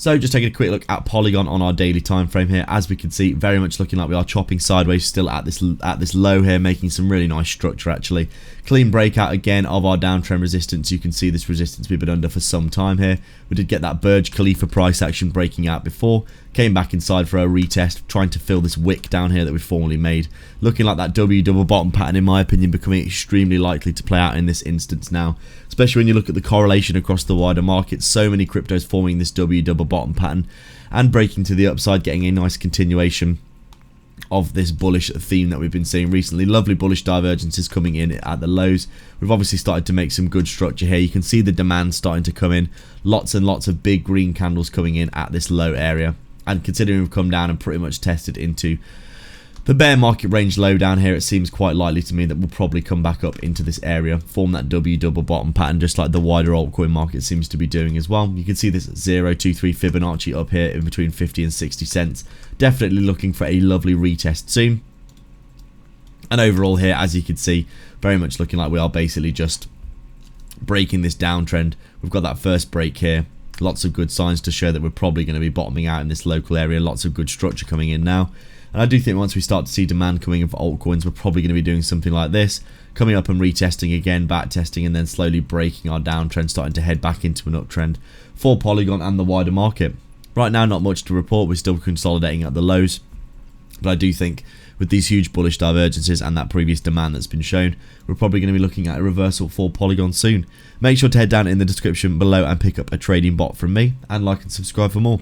So just taking a quick look at Polygon on our daily time frame here. As we can see, very much looking like we are chopping sideways still at this low here, making some really nice structure actually. Clean breakout again of our downtrend resistance. You can see this resistance we've been under for some time here. We did get that Burj Khalifa price action breaking out before. Came back inside for a retest, trying to fill this wick down here that we formerly made. Looking like that W double bottom pattern, in my opinion, becoming extremely likely to play out in this instance now. Especially when you look at the correlation across the wider market. So many cryptos forming this W double bottom pattern and breaking to the upside, getting a nice continuation of this bullish theme that we've been seeing recently. Lovely bullish divergences coming in at the lows. We've obviously started to make some good structure here. You can see the demand starting to come in. Lots and lots of big green candles coming in at this low area. And considering we've come down and pretty much tested into the bear market range low down here, it seems quite likely to me that we'll probably come back up into this area, form that W double bottom pattern, just like the wider altcoin market seems to be doing as well. You can see this 0.23 Fibonacci up here in between 50 and 60 cents. Definitely looking for a lovely retest soon. And overall here, as you can see, very much looking like we are basically just breaking this downtrend. We've got that first break here. Lots of good signs to show that we're probably going to be bottoming out in this local area. Lots of good structure coming in now. And I do think once we start to see demand coming in for altcoins, we're probably going to be doing something like this. Coming up and retesting again, back testing, and then slowly breaking our downtrend, starting to head back into an uptrend for Polygon and the wider market. Right now, not much to report. We're still consolidating at the lows. But I do think with these huge bullish divergences and that previous demand that's been shown, we're probably going to be looking at a reversal for Polygon soon. Make sure to head down in the description below and pick up a trading bot from me, and like and subscribe for more.